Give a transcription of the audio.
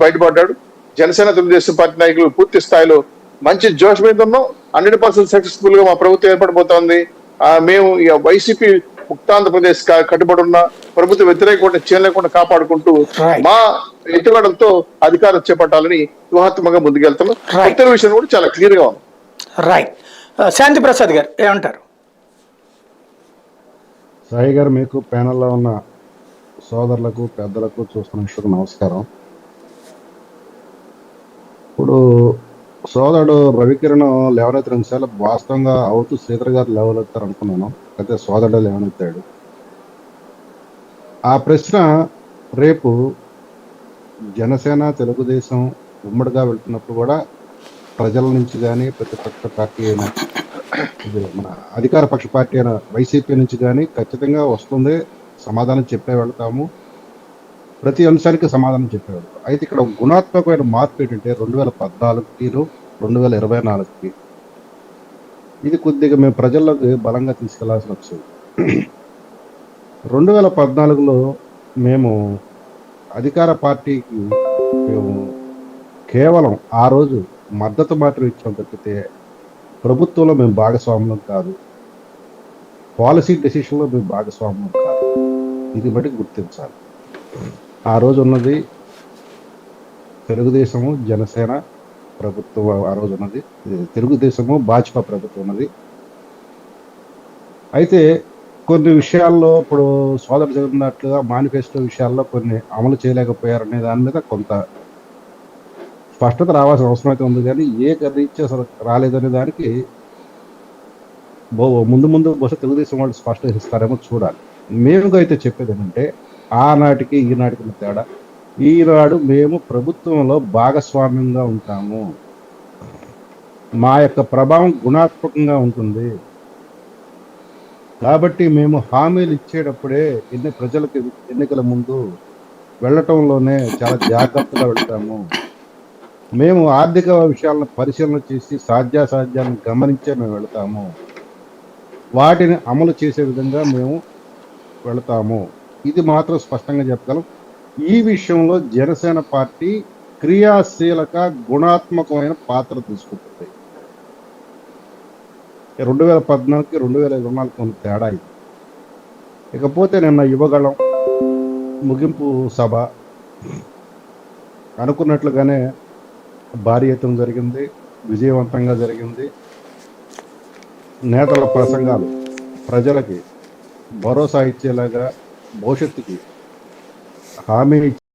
బయటపడ్డాడు. జనసేన తెలుగుదేశం పార్టీ నాయకులు పూర్తి స్థాయిలో మంచి జోష్ మీద ఉన్నాం. 100% సక్సెస్ఫుల్ గా మా ప్రభుత్వం ఏర్పడిపోతోంది. మేము వైసీపీ ముక్తాంధ్రప్రదేశ్ కట్టుబడి ఉన్న ప్రభుత్వ వ్యతిరేక చేయలేకుండా కాపాడుకుంటూ మా ఎత్తుగడలతో అధికారం చేపట్టాలని వ్యూహాత్మకంగా ముందుకెళ్తున్నాం. ఉత్తర విషయం కూడా చాలా క్లియర్ గా ఉంది. రైట్. శాంతి ప్రసాద్ గారు ఏమంటారు? సాయి గారు, మీకు ప్యానల్లో ఉన్న సోదరులకు పెద్దలకు చూస్తున్న నమస్కారం. ఇప్పుడు సోదరుడు రవికిరణ్ లేవనెత్తిన అంశాలు వాస్తవంగా అవుతూ శ్రీధర్ గారు లేవనెత్తారు అనుకున్నాను. అయితే సోదరుడు లేవనెత్తాడు. ఆ ప్రశ్న రేపు జనసేన తెలుగుదేశం ఉమ్మడిగా వెళ్తున్నప్పుడు కూడా ప్రజల నుంచి కానీ ప్రతిపక్ష పార్టీ అయిన మన అధికార పక్ష పార్టీ అయిన వైసీపీ నుంచి కానీ ఖచ్చితంగా వస్తుంది. సమాధానం చెప్పే వెళ్తాము. ప్రతి అంశానికి సమాధానం చెప్పే వెళ్తాం. అయితే ఇక్కడ గుణాత్మకమైన మార్పు ఏంటంటే 2014కి 2024కి ఇది కొద్దిగా మేము ప్రజల్లోకి బలంగా తీసుకెళ్లాల్సిన వచ్చింది. 2014లో మేము అధికార పార్టీకి మేము కేవలం ఆ రోజు మద్దతు మాత్రం ఇచ్చాం తప్పితే ప్రభుత్వంలో మేము భాగస్వాములం కాదు, పాలసీ డెసిషన్లో మేము భాగస్వాములం కాదు. ఇది బట్టి గుర్తించాలి. ఆ రోజు ఉన్నది తెలుగుదేశము జనసేన ప్రభుత్వం, ఆ రోజు ఉన్నది తెలుగుదేశము భాజపా ప్రభుత్వం ఉన్నది. అయితే కొన్ని విషయాల్లో ఇప్పుడు సోదరు జరిగినట్లుగా మేనిఫెస్టో విషయాల్లో కొన్ని అమలు చేయలేకపోయారనే దాని మీద కొంత స్పష్టత రావాల్సిన అవసరం అయితే ఉంది. కానీ ఏ రీచ్ అసలు రాలేదనే దానికి ముందు బహుశా తెలుగుదేశం వాళ్ళు స్పష్టత ఇస్తారేమో చూడాలి. మేము అయితే చెప్పేది ఏంటంటే ఆనాటికి ఈనాటికి తేడా, ఈనాడు మేము ప్రభుత్వంలో భాగస్వామ్యంగా ఉంటాము. మా యొక్క ప్రభావం గుణాత్మకంగా ఉంటుంది. కాబట్టి మేము హామీలు ఇచ్చేటప్పుడే ప్రజలకు ఎన్నికల ముందు వెళ్ళటంలోనే చాలా జాగ్రత్తగా వెళ్తాము. మేము ఆర్థిక విషయాలను పరిశీలన చేసి సాధ్యాసాధ్యాలను గమనించే మేము వెళతాము. వాటిని అమలు చేసే విధంగా మేము వెళతాము. ఇది మాత్రం స్పష్టంగా చెప్పగలం. ఈ విషయంలో జనసేన పార్టీ క్రియాశీలక గుణాత్మకమైన పాత్ర తీసుకుంటుంది. 2014కి 2024 ఉన్న తేడా ఇది. ఇకపోతే నిన్న యువగళం ముగింపు సభ అనుకున్నట్లుగానే భారీ ఎత్తున జరిగింది, విజయవంతంగా జరిగింది. నేతల ప్రసంగాలు ప్రజలకి భరోసా ఇచ్చేలాగా భవిష్యత్తుకి హామీ